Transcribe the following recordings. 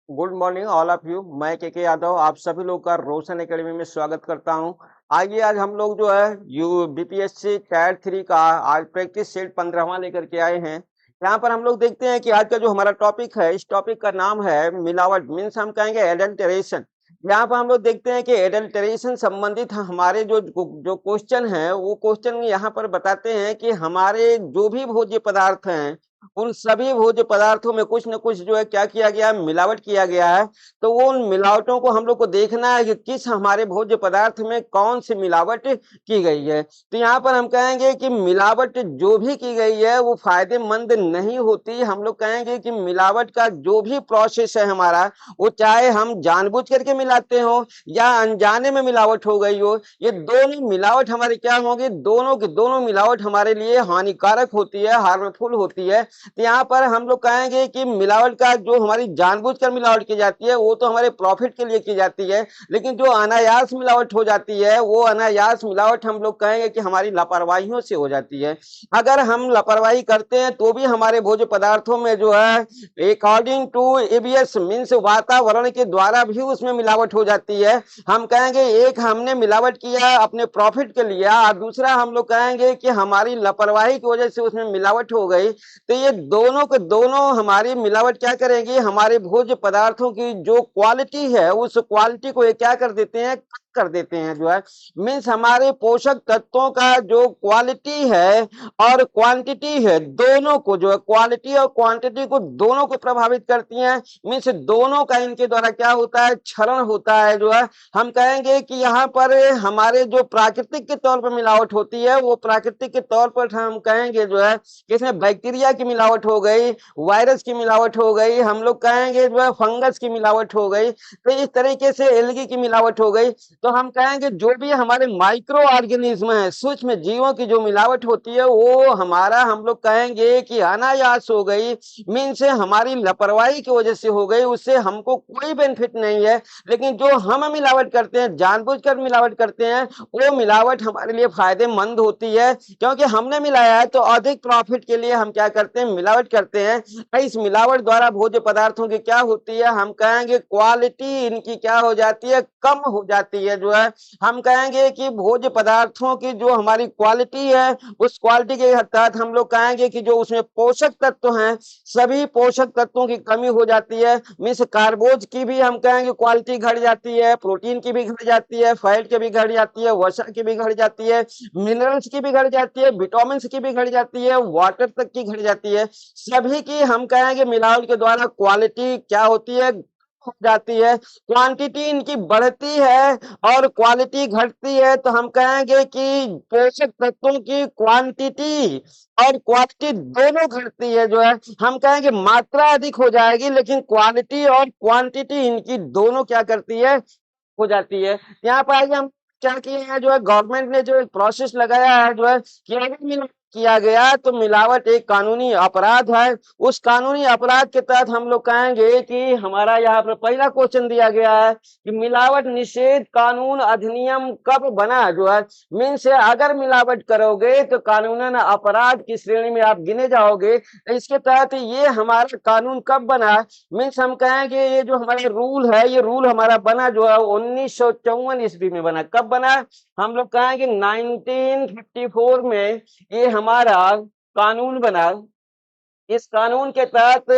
Good morning all of you. मैं के यादव आप सभी लोग का रोशन एकेडमी में स्वागत करता हूं। आइए आज हम लोग जो है यू बीपीएससी टायर 3 का आज प्रैक्टिस सेट 15वां लेकर के आए हैं। यहाँ पर हम लोग देखते हैं कि आज का जो हमारा टॉपिक है, इस टॉपिक का नाम है मिलावट, मीन्स हम कहेंगे एडल्टरेशन। यहाँ पर हम लोग देखते हैं कि एडल्टरेशन संबंधित हमारे जो जो क्वेश्चन है, वो क्वेश्चन यहाँ पर बताते हैं कि हमारे जो भी भोज्य पदार्थ हैं, उन सभी भोज्य पदार्थों में कुछ न कुछ जो है क्या किया गया है, मिलावट किया गया है। तो वो उन मिलावटों को हम लोग को देखना है कि किस हमारे भोज्य पदार्थ में कौन सी मिलावट की गई है। तो यहाँ पर हम कहेंगे कि मिलावट जो भी की गई है वो फायदेमंद नहीं होती। हम लोग कहेंगे कि मिलावट का जो भी प्रोसेस है हमारा, वो चाहे हम जानबूझ करके मिलाते हो या अनजाने में मिलावट हो गई हो, ये दोनों मिलावट हमारी क्या होगी, दोनों की दोनों मिलावट हमारे लिए हानिकारक होती है, हार्मफुल होती है। तो यहाँ पर हम लोग कहेंगे कि मिलावट का जो हमारी जानबूझकर मिलावट की जाती है वो तो हमारे प्रॉफिट के लिए की जाती है, लेकिन जो अनायास मिलावट हो जाती है वो अनायास मिलावट हम लोग कहेंगे कि हमारी लापरवाहियों से हो जाती है। अगर हम लापरवाही करते हैं तो भी हमारे भोज्य पदार्थों में जो है अकॉर्डिंग टू एबीएस मीन्स वातावरण के द्वारा भी उसमें मिलावट हो जाती है। हम कहेंगे एक हमने मिलावट किया अपने प्रॉफिट के लिए और दूसरा हम लोग कहेंगे कि हमारी लापरवाही की वजह से उसमें मिलावट हो गई। तो ये दोनों के दोनों हमारी मिलावट क्या करेंगी, हमारे भोज्य पदार्थों की जो क्वालिटी है उस क्वालिटी को ये क्या कर देते हैं, कम कर देते हैं जो है। मीन्स हमारे पोषक तत्वों का जो क्वालिटी है और क्वांटिटी है, दोनों को जो है क्वालिटी और क्वांटिटी को दोनों को प्रभावित करती हैं। मीन्स दोनों का इनके द्वारा क्या होता है, क्षरण होता है जो है। हम कहेंगे कि यहाँ पर हमारे जो प्राकृतिक के तौर पर मिलावट होती है वो प्राकृतिक के तौर पर हम कहेंगे जो है इसमें बैक्टीरिया की मिलावट हो गई, वायरस की मिलावट हो गई, हम लोग कहेंगे जो है फंगस की मिलावट हो गई, तो इस तरीके से एल्गी की मिलावट हो गई। तो हम कहेंगे जो भी हमारे माइक्रो ऑर्गेनिज्म है, सूक्ष्म जीवों की जो मिलावट होती है वो हमारा हम लोग कहेंगे कि अनायास हो गई, मीन्स हमारी लापरवाही की वजह से हो गई, उससे हमको कोई बेनिफिट नहीं है। लेकिन जो हम मिलावट करते हैं, जानबूझकर मिलावट करते हैं, वो मिलावट हमारे लिए फायदेमंद होती है, क्योंकि हमने मिलाया है तो अधिक प्रॉफिट के लिए हम क्या करते हैं, मिलावट करते हैं। इस मिलावट द्वारा भोज्य पदार्थों की क्या होती है, हम कहेंगे क्वालिटी इनकी क्या हो जाती है, कम हो जाती है जो है। हम कहेंगे कि भोज्य पदार्थों की जो हमारी क्वालिटी है उस क्वालिटी के तहत हम लोग कहेंगे कि जो उसमें पोषक तत्व हैं, सभी पोषक तत्वों की कमी हो जाती है। मीन्स कार्बोज की भी हम कहेंगे क्वालिटी घट जाती है, प्रोटीन की भी घट जाती है, फैट की भी घट जाती है, वसा की भी घट जाती है, मिनरल्स की भी घट जाती है, विटामिन की भी घट जाती है, वाटर तक की घट जाती है। सभी की हम कहेंगे मिलावट के द्वारा क्वालिटी क्या होती है, हो जाती है। क्वांटिटी इनकी बढ़ती है और क्वालिटी घटती है। तो हम कहेंगे कि पोषक तत्वों की क्वांटिटी और क्वालिटी दोनों घटती है जो है। हम कहेंगे मात्रा अधिक हो जाएगी लेकिन क्वालिटी और क्वांटिटी इनकी दोनों क्या करती है, हो जाती है। यहाँ पर आइए हम क्या किए हैं जो है, गवर्नमेंट ने जो एक प्रोसेस लगाया है जो है कि अगर मिलावट किया गया तो मिलावट एक कानूनी अपराध है। उस कानूनी अपराध के तहत हम लोग कहेंगे कि हमारा यहाँ पर पहला क्वेश्चन दिया गया है कि मिलावट निषेध कानून अधिनियम कब बना जो है। मीन्स अगर मिलावट करोगे तो कानूनन अपराध की श्रेणी में आप गिने जाओगे। इसके तहत ये हमारा कानून कब बना, मीन्स हम कहेंगे ये जो हमारा रूल है, ये रूल हमारा बना जो है 1954 ईस्वी में बना। कब बना, हम लोग कहेंगे 1954 में ये हमारा कानून बना। इस कानून के तहत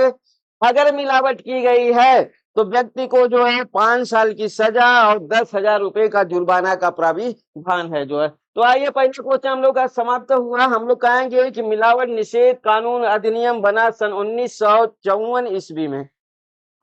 अगर मिलावट की गई है तो व्यक्ति को जो है 5 साल की सजा और 10,000 रुपए का जुर्माना का प्राविधान है जो है। तो आइए पहले क्वेश्चन हम लोग का समाप्त हुआ। हम लोग कहेंगे कि मिलावट निषेध कानून अधिनियम बना सन 1954 ईस्वी में।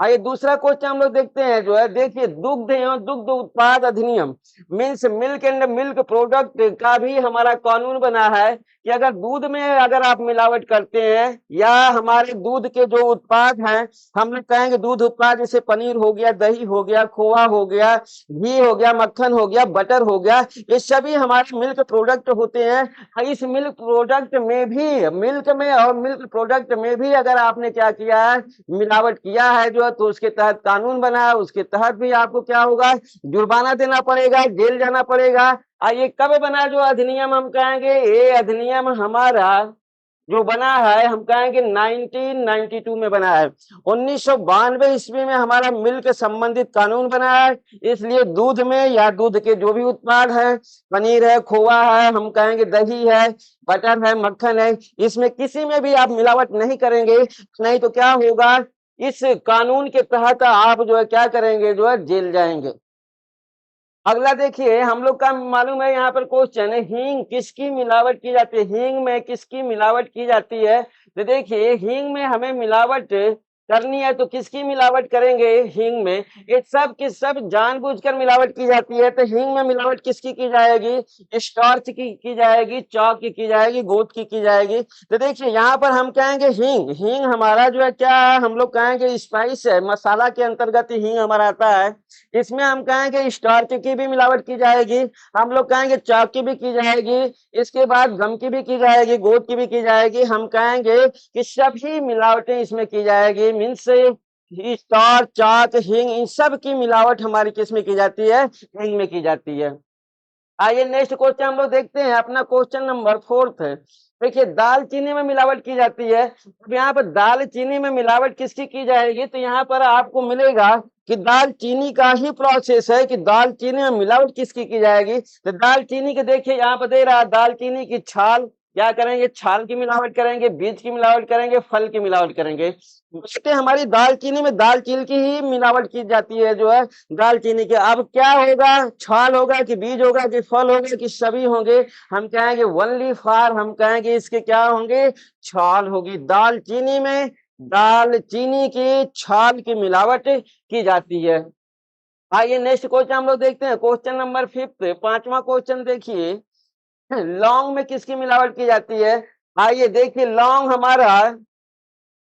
आइए दूसरा क्वेश्चन हम लोग देखते हैं जो है, देखिए दुग्ध एवं दुग्ध उत्पाद अधिनियम means milk and milk product का भी हमारा कानून बना है कि अगर दूध में अगर आप मिलावट करते हैं या हमारे दूध के जो उत्पाद हैं, हम लोग कहेंगे दूध उत्पाद जैसे पनीर हो गया, दही हो गया, खोआ हो गया, घी हो गया, मक्खन हो गया, बटर हो गया, ये सभी हमारे मिल्क प्रोडक्ट होते हैं। इस मिल्क प्रोडक्ट में भी, मिल्क में और मिल्क प्रोडक्ट में भी अगर आपने क्या किया है, मिलावट किया है जो है, तो उसके तहत कानून बना है, उसके तहत भी आपको क्या होगा, जुर्माना देना पड़ेगा, जेल जाना पड़ेगा। ये कब बना जो अधिनियम, हम कहेंगे ये अधिनियम हमारा जो बना है हम कहेंगे 1992 में बना है। 1992 ईस्वी में हमारा मिल्क संबंधित कानून बना है। इसलिए दूध में या दूध के जो भी उत्पाद है, पनीर है, खोआ है, हम कहेंगे दही है, बटर है, मक्खन है, इसमें किसी में भी आप मिलावट नहीं करेंगे, नहीं तो क्या होगा, इस कानून के तहत आप जो है क्या करेंगे, जो है जेल जाएंगे। अगला देखिए, हम लोग का मालूम है यहाँ पर क्वेश्चन है, हींग किसकी मिलावट की जाती है, हींग में किसकी मिलावट की जाती है। तो देखिए हींग में हमें मिलावट करनी है तो किसकी मिलावट करेंगे, हींग में ये सब की सब जानबूझकर मिलावट की जाती है। तो हींग में मिलावट किसकी की जाएगी, स्टार्च की जाएगी, चौक की जाएगी, गोट की जाएगी। तो देखिए यहाँ पर हम कहेंगे हींग, हींग हमारा जो है क्या है, हम लोग कहेंगे स्पाइस है, मसाला के अंतर्गत हींग हमारा आता है। इसमें हम कहेंगे स्टार्च की भी मिलावट की जाएगी, हम लोग कहेंगे चाक की भी की जाएगी, इसके बाद गम की भी की जाएगी, गोट की भी की जाएगी। हम कहेंगे कि सभी मिलावटें इसमें की जाएगी, मीन्स स्टार्च, चाक, हींग, इन सब की मिलावट हमारी किस में की जाती है, हींग में की जाती है। आइए नेक्स्ट क्वेश्चन हम लोग देखते हैं, अपना क्वेश्चन नंबर 4 है। देखिए दालचीनी में मिलावट की जाती है। अब यहाँ पर दालचीनी में मिलावट किसकी की जाएगी, तो यहाँ पर आपको मिलेगा कि दालचीनी का ही प्रोसेस है कि दालचीनी में मिलावट किसकी की जाएगी। तो दालचीनी के देखिए यहाँ पर दे रहा है, दालचीनी की छाल क्या करेंगे, छाल की मिलावट करेंगे, बीज की मिलावट करेंगे, फल की मिलावट करेंगे। बेटे हमारी दालचीनी में दालचीनी की ही मिलावट की जाती है, जो है दालचीनी के। अब क्या होगा, छाल होगा कि बीज होगा कि फल होगा कि सभी होंगे, हम कहेंगे ओनली फॉर, हम कहेंगे इसके क्या होंगे, छाल होगी। दालचीनी में दालचीनी की छाल की मिलावट की जाती है। आइए नेक्स्ट क्वेश्चन हम लोग देखते हैं, क्वेश्चन नंबर 5, पांचवा क्वेश्चन देखिए, लौंग में किसकी मिलावट की जाती है। आइए देखिए लौंग हमारा,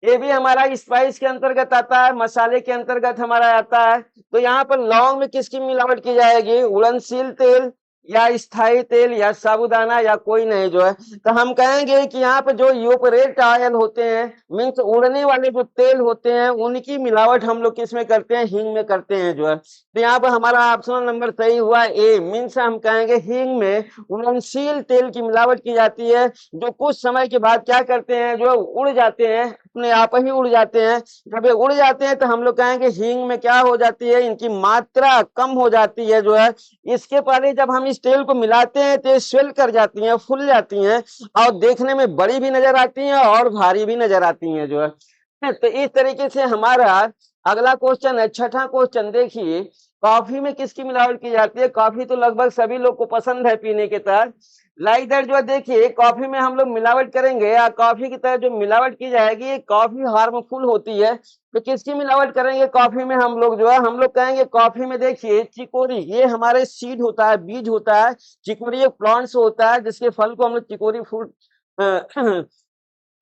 ये भी हमारा स्पाइस के अंतर्गत आता है, मसाले के अंतर्गत हमारा आता है। तो यहाँ पर लौंग में किसकी मिलावट की जाएगी, उड़नशील तेल या स्थायी तेल या साबूदाना या कोई नहीं, जो है। तो हम कहेंगे कि यहाँ पे जो यूपरेट ऑयल होते हैं, मीन्स उड़ने वाले जो तेल होते हैं, उनकी मिलावट हम लोग किस में करते हैं, हींग में करते हैं, जो है। तो यहाँ पर हमारा ऑप्शन नंबर सही हुआ ए, मीन्स हम कहेंगे हींग में उड़नशील तेल की मिलावट की जाती है, जो कुछ समय के बाद क्या करते हैं, जो उड़ जाते हैं, अपने आप ही उड़ जाते हैं। जब ये उड़ जाते हैं तो हम लोग कहेंगे हींग में क्या हो जाती है, इनकी मात्रा कम हो जाती है, जो है। इसके पहले जब हम इस तेल को मिलाते हैं तो ये स्वेल कर जाती हैं, फूल जाती हैं, और देखने में बड़ी भी नजर आती हैं और भारी भी नजर आती हैं, जो है। तो इस तरीके से हमारा अगला क्वेश्चन है, छठा क्वेश्चन देखिए, कॉफी में किसकी मिलावट की जाती है। कॉफी तो लगभग सभी लोग को पसंद है पीने के तरह, लाइक दैट, जो है देखिए कॉफी में हम लोग मिलावट करेंगे या कॉफी की तरह जो मिलावट की जाएगी, ये कॉफी हार्मफुल होती है। तो किसकी मिलावट करेंगे कॉफी में हम लोग, जो है हम लोग कहेंगे कॉफी में देखिए चिकोरी, ये हमारे सीड होता है, बीज होता है। चिकोरी एक प्लांट्स होता है जिसके फल को हम लोग चिकोरी फ्रूट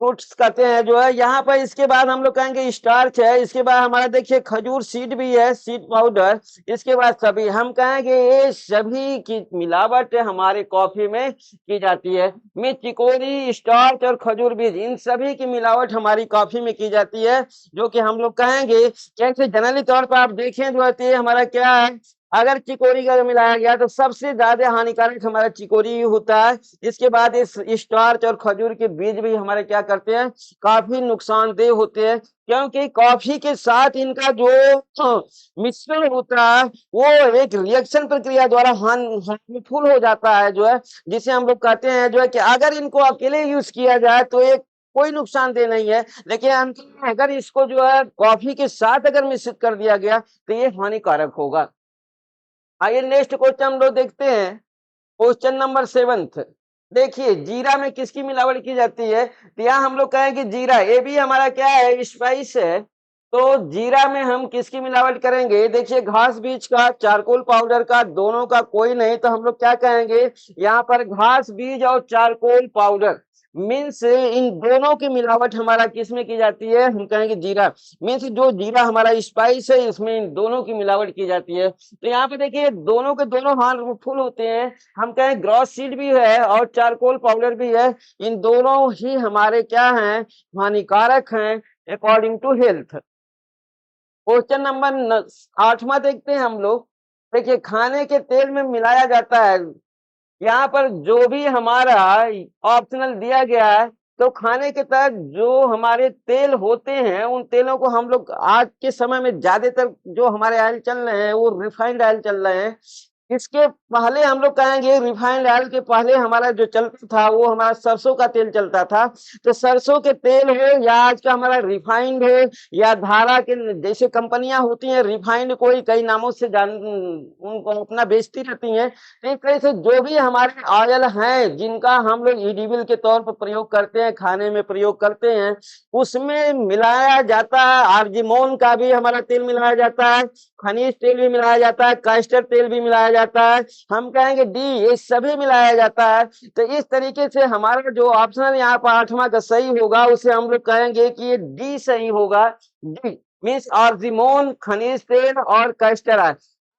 फ्रूट्स कहते हैं, जो है। यहाँ पर इसके बाद हम लोग कहेंगे स्टार्च है, इसके बाद हमारा देखिए खजूर सीड भी है, सीड पाउडर। इसके बाद सभी हम कहेंगे ये सभी की मिलावट हमारे कॉफी में की जाती है। में चिकोरी, स्टार्च और खजूर बीज, इन सभी की मिलावट हमारी कॉफी में की जाती है, जो कि हम लोग कहेंगे कैसे जनरली तौर पर आप देखें, जो है हमारा क्या है, अगर चिकोरी का मिलाया गया तो सबसे ज्यादा हानिकारक हमारा चिकोरी ही होता है। इसके बाद इस स्टार्च और खजूर के बीज भी हमारे क्या करते हैं, काफी नुकसानदेह होते हैं, क्योंकि कॉफी के साथ इनका जो मिश्रण होता है वो एक रिएक्शन प्रक्रिया द्वारा हार्मफुल हो जाता है, जो है, जिसे हम लोग कहते हैं, जो है कि अगर इनको अकेले यूज किया जाए तो एक कोई नुकसानदेह नहीं है, लेकिन अगर इसको जो है कॉफी के साथ अगर मिश्रित कर दिया गया तो ये हानिकारक होगा। आइए नेक्स्ट क्वेश्चन हम लोग देखते हैं, क्वेश्चन नंबर 7। देखिए जीरा में किसकी मिलावट की जाती है। तो यहाँ हम लोग कहें कि जीरा, ये भी हमारा क्या है, स्पाइस है। तो जीरा में हम किसकी मिलावट करेंगे, देखिए घास बीज का, चारकोल पाउडर का, दोनों का कोई नहीं, तो हम लोग क्या कहेंगे, यहाँ पर घास बीज और चारकोल पाउडर, मीन्स इन दोनों की मिलावट हमारा किस में की जाती है, हम कहेंगे जीरा। मीन्स जो जीरा हमारा स्पाइस है, इसमें इन दोनों की मिलावट की जाती है। तो यहाँ पे देखिए दोनों के दोनों हार्मफुल होते हैं, हम कहें ग्रॉस सीड भी है और चारकोल पाउडर भी है, इन दोनों ही हमारे क्या हैं, हानिकारक हैं according to health. Question number 8वां देखते हैं हम लोग। देखिए खाने के तेल में मिलाया जाता है, यहाँ पर जो भी हमारा ऑप्शनल दिया गया है, तो खाने के तहत जो हमारे तेल होते हैं, उन तेलों को हम लोग आज के समय में ज्यादातर जो हमारे ऑयल चल रहे हैं वो रिफाइंड ऑयल चल रहे हैं। इसके पहले हम लोग कहेंगे रिफाइंड ऑयल के पहले हमारा जो चलता था वो हमारा सरसों का तेल चलता था। तो सरसों के तेल हो या आज का हमारा रिफाइंड हो या धारा के जैसे कंपनियां होती हैं, रिफाइंड कोई कई नामों से जान उनको अपना बेचती रहती हैं। तो इस तरह से जो भी हमारे ऑयल हैं जिनका हम लोग एडिबल के तौर पर प्रयोग करते हैं, खाने में प्रयोग करते हैं, उसमें मिलाया जाता है। आर्जिमोन का भी हमारा तेल मिलाया जाता है, खनिज तेल भी मिलाया जाता है, कैस्टर तेल भी मिलाया जाता है, हम कहेंगे डी, ये सभी मिलाया जाता है। तो इस तरीके से हमारा जो ऑप्शनल यहाँ पर 8वां का सही होगा उसे हम लोग कहेंगे कि ये डी सही होगा। डी मीन्स आर्जिमोन, खनिज तेल और कैस्टर ऑयल।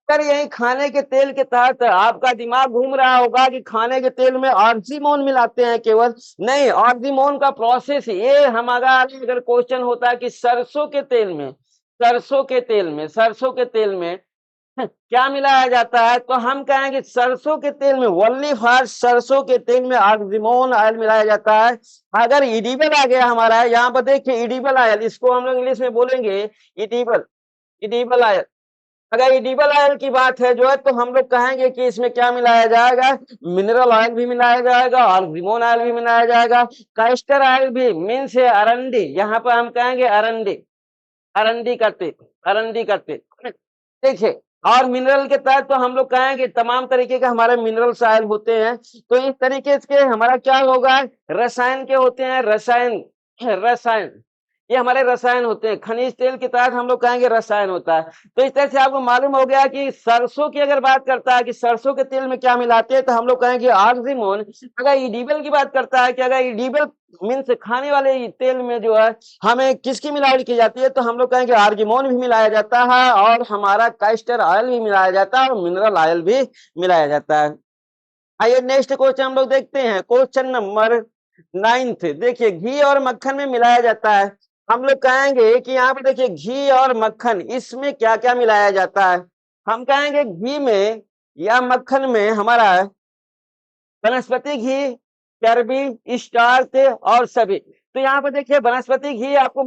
अगर यही खाने के तेल के तहत आपका दिमाग घूम रहा होगा कि खाने के तेल में आर्जिमोन मिलाते हैं, केवल नहीं, आर्जिमोन का प्रोसेस ये हम अगर क्वेश्चन होता है कि सरसों के तेल में, सरसों के तेल में क्या मिलाया जाता है, तो हम कहेंगे सरसों के तेल में, ओनली फॉर सरसों के तेल में आर्जिमोन ऑयल मिलाया जाता है। अगर इडिबल आ गया हमारा, यहाँ पर देखिए इडिबल ऑयल, इसको हम लोग इंग्लिश में बोलेंगे इडिबल, इडिबल ऑयल। अगर इडिबल ऑयल की बात है जो है, तो हम लोग कहेंगे कि इसमें क्या मिलाया जाएगा, मिनरल ऑयल भी मिलाया जाएगा और रिमोन ऑयल भी मिलाया जाएगा। कैस्टर ऑयल भी मीन्स अरंडी, यहाँ पर हम कहेंगे अरंडी, अरंडी का तेल, अरंडी का तेल। देखिए, और मिनरल के तहत तो हम लोग कहेंगे तमाम तरीके के हमारे मिनरल्स ऑयल होते हैं। तो इस तरीके से हमारा क्या होगा, रसायन के होते हैं, रसायन, रसायन, ये हमारे रसायन होते हैं। खनिज तेल के तहत हम लोग कहेंगे रसायन होता है। तो इस तरह से आपको मालूम हो गया कि सरसों की अगर बात करता है कि सरसों के तेल में क्या मिलाते हैं, तो हम लोग कहेंगे आर्जिमोन। अगर इडिबल की बात करता है कि अगर इडिबल मीन्स खाने वाले तेल में जो है हमें किसकी मिलावट की जाती है, तो हम लोग कहेंगे आर्जिमोन भी मिलाया जाता है और हमारा कैस्टर ऑयल भी मिलाया जाता है और मिनरल ऑयल भी मिलाया जाता है। आइए नेक्स्ट क्वेश्चन हम लोग देखते हैं, क्वेश्चन नंबर 9। देखिए, घी और मक्खन में मिलाया जाता है। हम लोग कहेंगे कि यहाँ पे देखिए घी और मक्खन, इसमें क्या क्या मिलाया जाता है। हम कहेंगे घी में या मक्खन में हमारा वनस्पति घी, चर्बी, स्टार्च और सभी। तो यहाँ पे देखिए वनस्पति घी, आपको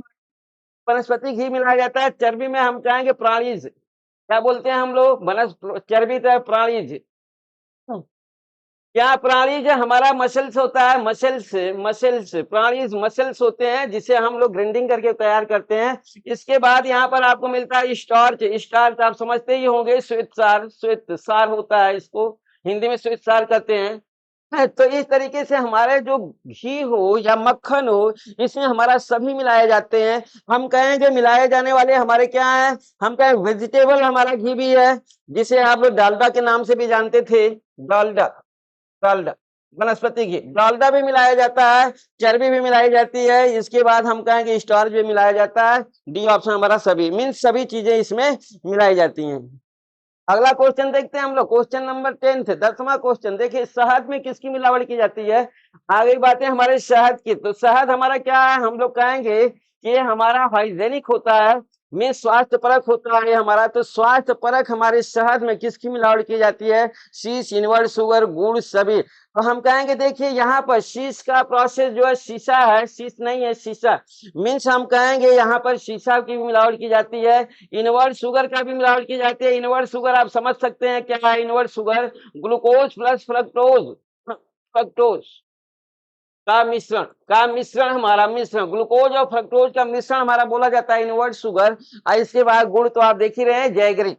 वनस्पति घी मिलाया जाता है। चर्बी में हम कहेंगे प्राणीज, क्या बोलते हैं हम लोग, चर्बी तो है प्राणीज। क्या प्राणीज हमारा मसल्स होता है, मसल्स, मसल्स, प्राणीज मसल्स होते हैं जिसे हम लोग ग्राइंडिंग करके तैयार करते हैं। इसके बाद यहाँ पर आपको मिलता है स्टार्च। स्टार्च आप समझते ही होंगे, श्वेत सार, श्वेत सार होता है, इसको हिंदी में श्वेत सार कहते हैं। तो इस तरीके से हमारे जो घी हो या मक्खन हो, इसमें हमारा सभी मिलाए जाते हैं। हम कहेंगे मिलाए जाने वाले हमारे क्या है, हम कहें वेजिटेबल हमारा घी भी है, जिसे आप लोग डालडा के नाम से भी जानते थे, डालडा, डालडा, वनस्पति घी, डालडा भी मिलाया जाता है, चर्बी भी मिलाई जाती है। इसके बाद हम कहेंगे स्टार्च भी मिलाया जाता है। डी ऑप्शन हमारा सभी, मीन्स सभी चीजें इसमें मिलाई जाती हैं। अगला क्वेश्चन देखते हैं हम लोग, क्वेश्चन नंबर 10, 10वां क्वेश्चन। देखिए, शहद में किसकी मिलावट की जाती है। आगे बातें हमारे शहद की। तो शहद हमारा क्या है, हम लोग कहेंगे कि ये हमारा हाइजेनिक होता है, में स्वास्थ्य परक होता है हमारा। तो स्वास्थ्य परक हमारे शहद में किसकी मिलावट की जाती है, शीश, इनवर्ट शुगर, गुड़, सभी। तो हम कहेंगे देखिए यहाँ पर शीश का प्रोसेस जो है, शीशा है, शीश नहीं है, शीशा मीन्स हम कहेंगे यहाँ पर शीशा की भी मिलावट की जाती है। इनवर्ट शुगर का भी मिलावट की जाती है। इनवर्ट शुगर आप समझ सकते हैं क्या है invert sugar, glucose plus fructose, fructose का मिश्रण हमारा, मिश्रण ग्लूकोज और फ्रक्टोज का मिश्रण हमारा बोला जाता है इनवर्ट शुगर। और इसके बाद गुड़ तो आप देख ही रहे हैं, जैगरी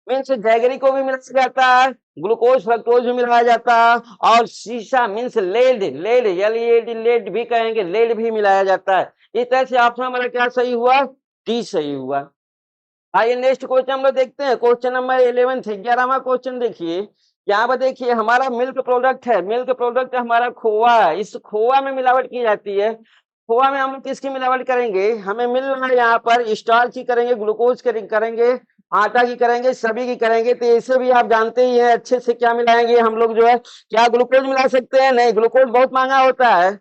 मीन्स जैगरी को भी मिलाया जाता है, ग्लूकोज फ्रक्टोज भी मिलाया जाता है। और शीशा means lead, lead lead lead भी कहेंगे, लेड भी मिलाया जाता है। इस तरह से ऑप्शन हमारा क्या सही हुआ, डी सही हुआ। आइए नेक्स्ट क्वेश्चन हम लोग देखते हैं, क्वेश्चन नंबर 11, 11वां क्वेश्चन। देखिए यहाँ पर, देखिए हमारा मिल्क प्रोडक्ट है, मिल्क प्रोडक्ट हमारा खोआ है। इस खोआ में मिलावट की जाती है। खोआ में हम लोग किसकी मिलावट करेंगे, हमें मिल रहा है यहाँ पर स्टार्च की करेंगे, ग्लूकोज करेंगे, आटा की करेंगे, सभी की करेंगे। तो इसे भी आप जानते ही हैं अच्छे से, क्या मिलाएंगे हम लोग जो है, क्या ग्लूकोज मिला सकते हैं, नहीं, ग्लूकोज बहुत महंगा होता है।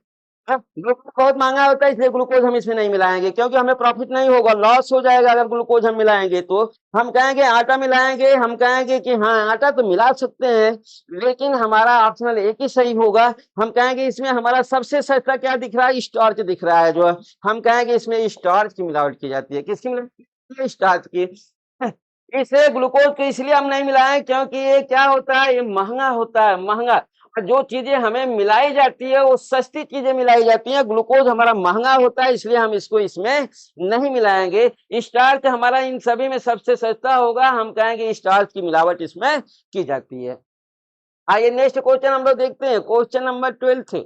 ग्लूकोज बहुत महंगा होता है, इसलिए ग्लूकोज हम इसमें नहीं मिलाएंगे, क्योंकि हमें प्रॉफिट नहीं होगा, लॉस हो जाएगा अगर ग्लूकोज हम मिलाएंगे तो। हम कहेंगे आटा मिलाएंगे, हम कहेंगे कि हाँ आटा तो मिला सकते हैं, लेकिन हमारा ऑप्शनल एक ही सही होगा। हम कहेंगे इसमें हमारा सबसे सस्ता क्या दिख रहा है, स्टार्च दिख रहा है, जो हम कहेंगे इसमें स्टार्च की मिलावट की जाती है। किसकी मिलावट की जाती है? स्टार्च की। इसे ग्लूकोज को इसलिए हम नहीं मिलाएं क्योंकि ये क्या होता है, ये महंगा होता है, महंगा। और जो चीजें हमें मिलाई जाती है वो सस्ती चीजें मिलाई जाती हैं, ग्लूकोज हमारा महंगा होता है, इसलिए हम इसको इसमें नहीं मिलाएंगे। स्टार्च हमारा इन सभी में सबसे सस्ता होगा, हम कहेंगे स्टार्च की मिलावट इसमें की जाती है। आइए नेक्स्ट क्वेश्चन हम लोग देखते हैं, क्वेश्चन नंबर 12।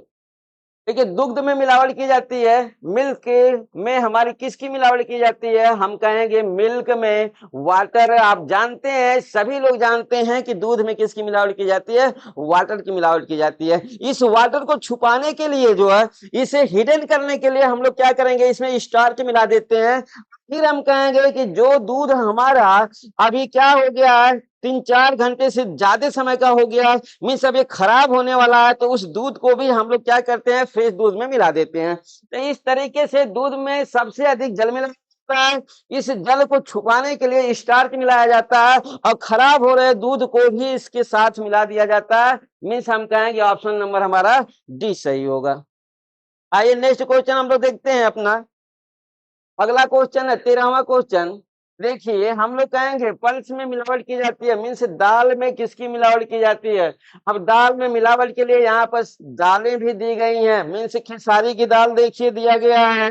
देखिए दुग्ध में मिलावट की जाती है, मिल्क में हमारी किसकी मिलावट की जाती है, हम कहेंगे मिल्क में वाटर। आप जानते हैं, सभी लोग जानते हैं कि दूध में किसकी मिलावट की जाती है, वाटर की मिलावट की जाती है। इस वाटर को छुपाने के लिए जो है, इसे हिडन करने के लिए हम लोग क्या करेंगे, इसमें स्टार्च मिला देते हैं। फिर हम कहेंगे कि जो दूध हमारा अभी क्या हो गया है, 3-4 घंटे से ज्यादा समय का हो गया, मीन्स अब ये खराब होने वाला है, तो उस दूध को भी हम लोग क्या करते हैं, फ्रेश दूध में मिला देते हैं। तो इस तरीके से दूध में सबसे अधिक जल मिला जाता है, इस जल को छुपाने के लिए स्टार्च मिलाया जाता है, और खराब हो रहे दूध को भी इसके साथ मिला दिया जाता है। मीन्स हम कहेंगे ऑप्शन नंबर हमारा डी सही होगा। आइए नेक्स्ट क्वेश्चन हम लोग देखते हैं अपना। अगला क्वेश्चन है 13वां क्वेश्चन। देखिए हम लोग कहेंगे पल्स में मिलावट की जाती है, मीन्स दाल में किसकी मिलावट की जाती है। अब दाल में मिलावट के लिए यहाँ पर दालें भी दी गई हैं, मीन्स खेसारी की दाल देखिए दिया गया है,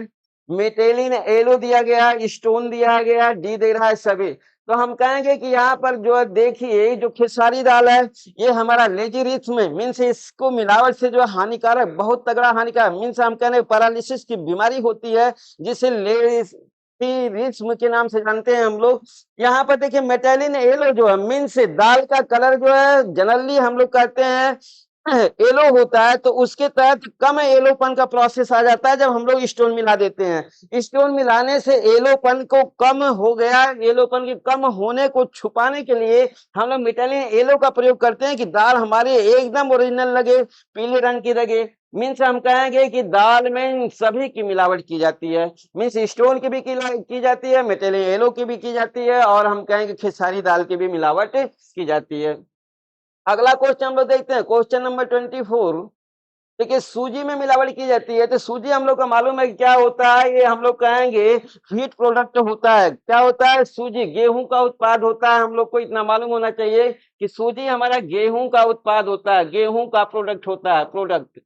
मेटेलिन एलो दिया गया, स्टोन दिया गया, डी दे रहा है सभी। तो हम कहेंगे कि यहाँ पर जो है देखिए जो खेसारी दाल है, ये हमारा लेजी में, मीन्स इसको मिलावट से जो हानिकारक, बहुत तगड़ा हानिकारक, मीन्स हम कहेंगे पैरालिसिस की बीमारी होती है, जिसे रिस्म के नाम से जानते हैं हम लोग। यहाँ पर देखिए मेटालिन येलो जो है, मीन्स दाल का कलर जो है जनरली हम लोग कहते हैं येलो होता है, तो उसके तहत कम येलोपन का प्रोसेस आ जाता है जब हम लोग स्टोन मिला देते हैं। स्टोन मिलाने से येलोपन को कम हो गया, येलोपन के कम होने को छुपाने के लिए हम लोग मेटालिन येलो का प्रयोग करते हैं कि दाल हमारी एकदम ओरिजिनल लगे, पीले रंग की लगे। मीन्स हम कहेंगे कि दाल में सभी की मिलावट की जाती है, मीन्स स्टोन की भी की जाती है, मेटालिन येलो की भी की जाती है, और हम कहेंगे खेसारी दाल की भी मिलावट की जाती है। अगला क्वेश्चन हम लोग देखते हैं, क्वेश्चन नंबर 24। देखिए सूजी में मिलावट की जाती है, तो सूजी हम लोग का मालूम है क्या होता है, ये हम लोग कहेंगे हीट प्रोडक्ट होता है। क्या होता है, सूजी गेहूं का उत्पाद होता है, हम लोग को इतना मालूम होना चाहिए कि सूजी हमारा गेहूं का उत्पाद होता है, गेहूं का प्रोडक्ट होता है, प्रोडक्ट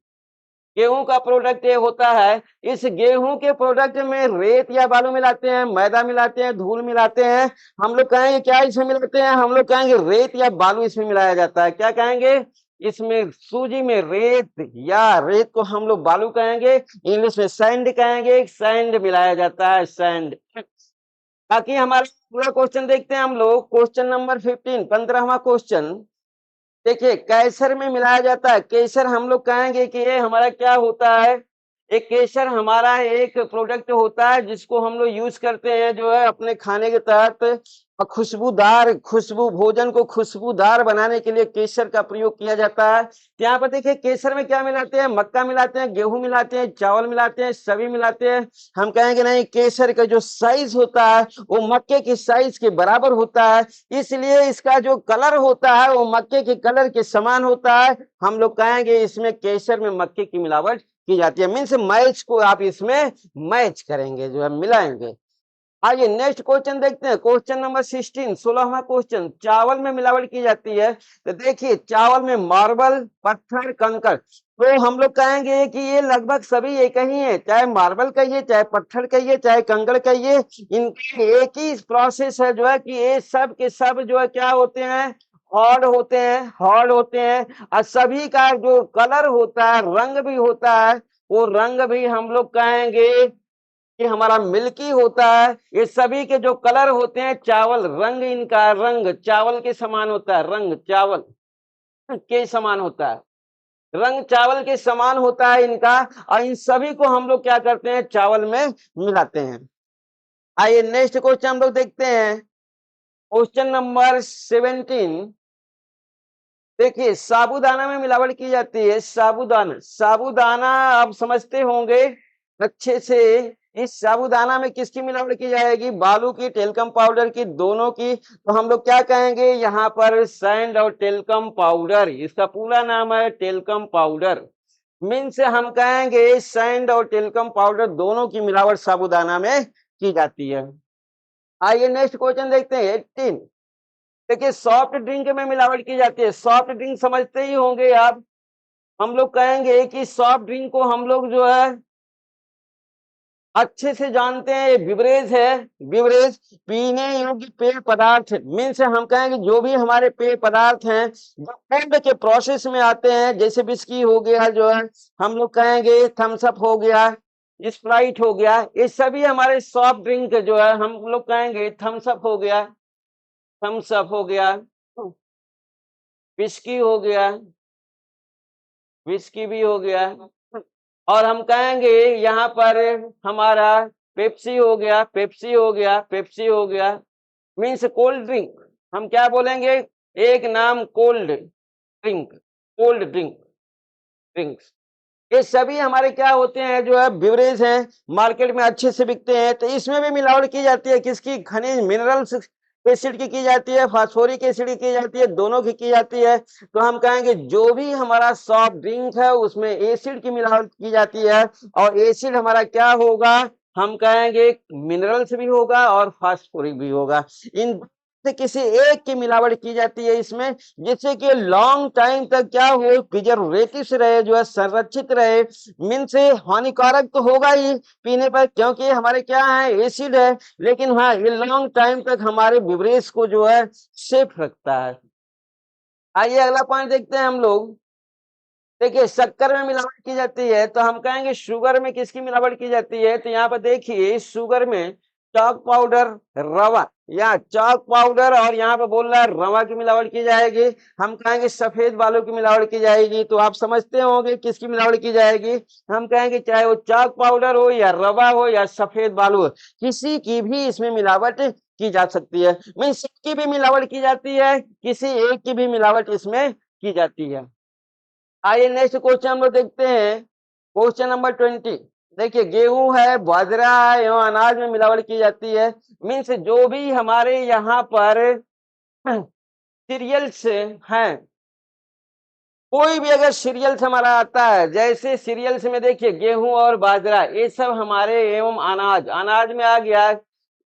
गेहूं का प्रोडक्ट ये होता है। इस गेहूं के प्रोडक्ट में रेत या बालू मिलाते हैं, मैदा मिलाते हैं, धूल मिलाते हैं। हम लोग कहेंगे क्या इसमें मिलाते हैं, हम लोग कहेंगे रेत या बालू इसमें मिलाया जाता है। क्या कहेंगे, इसमें सूजी में रेत, या रेत को हम लोग बालू कहेंगे, इंग्लिश में सैंड कहेंगे, सैंड मिलाया जाता है, सैंड। बाकी हमारा पूरा क्वेश्चन देखते हैं हम लोग, क्वेश्चन नंबर 15, 15वां क्वेश्चन। देखिए केसर में मिलाया जाता है, केसर हम लोग कहेंगे कि ये हमारा क्या होता है, एक केसर हमारा एक प्रोडक्ट होता है जिसको हम लोग यूज करते हैं जो है अपने खाने के तहत, खुशबूदार, खुशबू, भोजन को खुशबूदार बनाने के लिए केसर का प्रयोग किया जाता है। तो यहाँ पर देखिए केसर में क्या मिलाते हैं, मक्का मिलाते हैं, गेहूं मिलाते हैं, चावल मिलाते हैं, सभी मिलाते हैं। हम कहेंगे नहीं, केसर का जो साइज होता है वो मक्के की साइज के बराबर होता है, इसलिए इसका जो कलर होता है वो मक्के के कलर के समान होता है। हम लोग कहेंगे इसमें केसर में मक्के की मिलावट की जाती है, मीन्स मैच को आप इसमें मैच करेंगे, जो है मिलाएंगे। आइए नेक्स्ट क्वेश्चन देखते हैं, क्वेश्चन नंबर 16, 16वां क्वेश्चन। चावल में मिलावट की जाती है, तो देखिए चावल में मार्बल, पत्थर, कंकड़, तो हम लोग कहेंगे कि ये लगभग सभी एक ही है, चाहे मार्बल कहिए, चाहे पत्थर कहिए, चाहे कंकड़ कहिए, इनकी एक ही प्रोसेस है, जो है कि ये सब के सब जो है क्या होते हैं, हार्ड होते हैं, हार्ड होते हैं। और सभी का जो कलर होता है, रंग भी होता है, वो रंग भी हम लोग कहेंगे कि हमारा मिल्की होता है। ये सभी के जो कलर होते हैं, चावल, रंग इनका, रंग चावल के समान होता है, रंग चावल के समान होता है, रंग चावल के समान होता है इनका, और इन सभी को हम लोग क्या करते हैं, चावल में मिलाते हैं। आइए नेक्स्ट क्वेश्चन हम लोग देखते हैं, क्वेश्चन नंबर 17। देखिए साबूदाना में मिलावट की जाती है, साबूदाना, साबूदाना आप समझते होंगे अच्छे से। इस साबूदाना में किसकी मिलावट की जाएगी? बालू की, टेल्कम पाउडर की, दोनों की। तो हम लोग क्या कहेंगे यहाँ पर? सैंड और टेल्कम पाउडर, इसका पूरा नाम है टेल्कम पाउडर। मीन्स हम कहेंगे सैंड और टेल्कम पाउडर दोनों की मिलावट साबूदाना में की जाती है। आइए नेक्स्ट क्वेश्चन देखते हैं 18। देखिए सॉफ्ट ड्रिंक में मिलावट की जाती है, सॉफ्ट ड्रिंक समझते ही होंगे आप। हम लोग कहेंगे कि सॉफ्ट ड्रिंक को हम लोग जो है अच्छे से जानते हैं, बिवरेज है, बिवरेज पीने योग्य पेय पदार्थ। मीन्स हम कहेंगे जो भी हमारे पेय पदार्थ हैं जो कोल्ड के प्रोसेस में आते हैं, जैसे बिस्की हो गया, जो है हम लोग कहेंगे थम्स अप हो गया, स्प्राइट हो गया, ये सभी हमारे सॉफ्ट ड्रिंक जो है हम लोग कहेंगे थम्स अप हो गया, थम्स अप हो गया, विस्की हो गया, विस्की भी हो गया, और हम कहेंगे यहाँ पर हमारा पेप्सी हो गया, पेप्सी हो गया, पेप्सी हो गया। मीन्स कोल्ड ड्रिंक हम क्या बोलेंगे? एक नाम cold drink, cold drink, drinks. ये सभी हमारे क्या होते हैं? जो है बिवरेज हैं, मार्केट में अच्छे से बिकते हैं। तो इसमें भी मिलावट की जाती है, किसकी? खनिज मिनरल्स एसिड की जाती है, फास्फोरिक एसिड की जाती है, दोनों की जाती है। तो हम कहेंगे जो भी हमारा सॉफ्ट ड्रिंक है उसमें एसिड की मिलावट की जाती है, और एसिड हमारा क्या होगा? हम कहेंगे मिनरल्स भी होगा और फास्फोरिक भी होगा। इन से किसी एक की मिलावट की जाती है इसमें, जिससे कि लॉन्ग टाइम तक क्या हो? प्रिजर्वेटिव से रहे, जो है संरक्षित रहे। मीन से हानिकारक तो होगा ही पीने पर, क्योंकि हमारे क्या है? एसिड है, लेकिन हाँ ये लॉन्ग टाइम तक हमारे बिवरेज को जो है सेफ रखता है। आइए अगला पॉइंट देखते हैं हम लोग। देखिए शक्कर में मिलावट की जाती है, तो हम कहेंगे शुगर में किसकी मिलावट की जाती है? तो यहाँ पर देखिए शुगर में चॉक पाउडर, रवा, या चॉक पाउडर, और यहाँ पे बोल रहा है रवा की मिलावट की जाएगी। हम कहेंगे सफेद बालू की मिलावट की जाएगी। तो आप समझते होंगे किसकी मिलावट की जाएगी? हम कहेंगे चाहे वो चॉक पाउडर हो या रवा हो या सफेद बालू हो, किसी की भी इसमें मिलावट की जा सकती है। मीन सबकी भी मिलावट की जाती है, किसी एक की भी मिलावट इसमें की जाती है। आइए नेक्स्ट क्वेश्चन हम लोग देखते हैं, क्वेश्चन नंबर 20। देखिए गेहूं है, बाजरा है, एवं अनाज में मिलावट की जाती है। मीन्स जो भी हमारे यहाँ पर सीरियल्स हैं, कोई भी अगर सीरियल्स हमारा आता है, जैसे सीरियल्स में देखिए गेहूं और बाजरा, ये सब हमारे एवं अनाज, अनाज में आ गया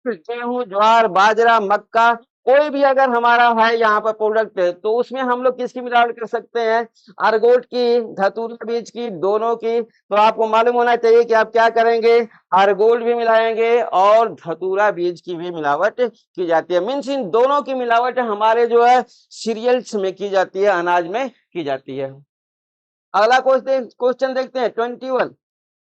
गेहूं, ज्वार, बाजरा, मक्का, कोई भी अगर हमारा है यहाँ पर प्रोडक्ट, तो उसमें हम लोग किसकी मिलावट कर सकते हैं? अर्गोट की, धतूरा बीज की, दोनों की। तो आपको मालूम होना चाहिए कि आप क्या करेंगे? अर्गोट भी मिलाएंगे और धतूरा बीज की भी मिलावट की जाती है। मीन्स इन दोनों की मिलावट हमारे जो है सीरियल्स में की जाती है, अनाज में की जाती है। अगला क्वेश्चन देखते हैं 21।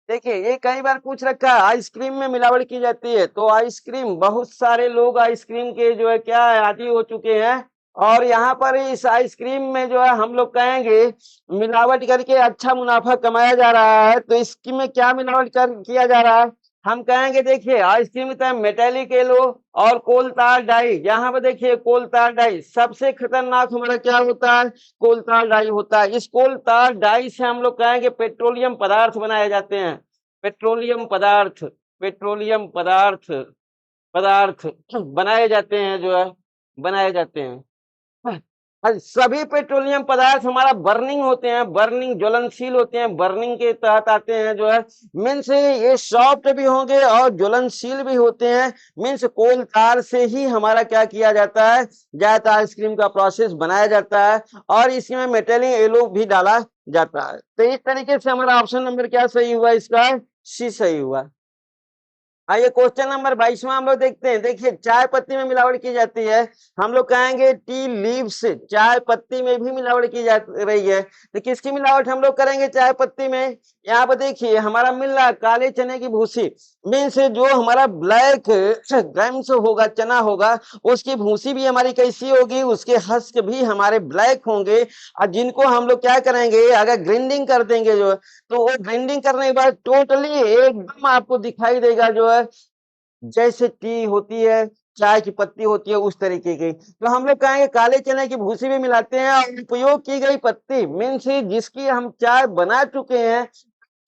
देखिए ये कई बार पूछ रखा है, आइसक्रीम में मिलावट की जाती है। तो आइसक्रीम, बहुत सारे लोग आइसक्रीम के जो है क्या है? आदी हो चुके हैं, और यहाँ पर इस आइसक्रीम में जो है हम लोग कहेंगे मिलावट करके अच्छा मुनाफा कमाया जा रहा है। तो इसकी में क्या मिलावट किया जा रहा है? हम कहेंगे देखिए आइसक्रीम में मेटेलिक येलो और कोल तार डाई। यहाँ पर देखिए कोल तार डाई सबसे खतरनाक हमारा क्या होता है? कोल तार डाई होता है। इस कोल तार डाई से हम लोग कहेंगे पेट्रोलियम पदार्थ बनाए जाते हैं, पेट्रोलियम पदार्थ, पेट्रोलियम पदार्थ, पदार्थ बनाए जाते हैं, जो है बनाए जाते हैं। सभी पेट्रोलियम पदार्थ हमारा बर्निंग होते हैं, बर्निंग ज्वलनशील होते हैं, बर्निंग के तहत आते हैं, जो है मीन्स ये सॉफ्ट भी होंगे और ज्वलनशील भी होते हैं। मीन्स कोल तार से ही हमारा क्या किया जाता है? जाता आइसक्रीम का प्रोसेस बनाया जाता है, और इसमें मेटेलिक येलो भी डाला जाता है। तो इस तरीके से हमारा ऑप्शन नंबर क्या सही हुआ? इसका सी सही हुआ। आइए क्वेश्चन नंबर 22वां हम लोग देखते हैं। देखिए चाय पत्ती में मिलावट की जाती है। हम लोग कहेंगे टी लीव्स, चाय पत्ती में भी मिलावट की जा रही है। तो किसकी मिलावट हम लोग करेंगे चाय पत्ती में? यहाँ पर देखिए हमारा मिल रहा है काले चने की भूसी। मीन्स जो हमारा ब्लैक ग्राम्स होगा, चना होगा, उसकी भूसी भी हमारी कैसी होगी? उसके हस्क भी हमारे ब्लैक होंगे। और जिनको हम लोग क्या करेंगे? अगर ग्राइंडिंग कर देंगे जो, तो वो ग्राइंडिंग करने के बाद टोटली एकदम आपको दिखाई देगा, जो है जैसे टी होती है, चाय की पत्ती होती है उस तरीके की। तो हम लोग कहेंगे काले चने की भूसी भी मिलाते हैं और उपयोग की गई पत्ती मीन्स जिसकी हम चाय बना चुके हैं,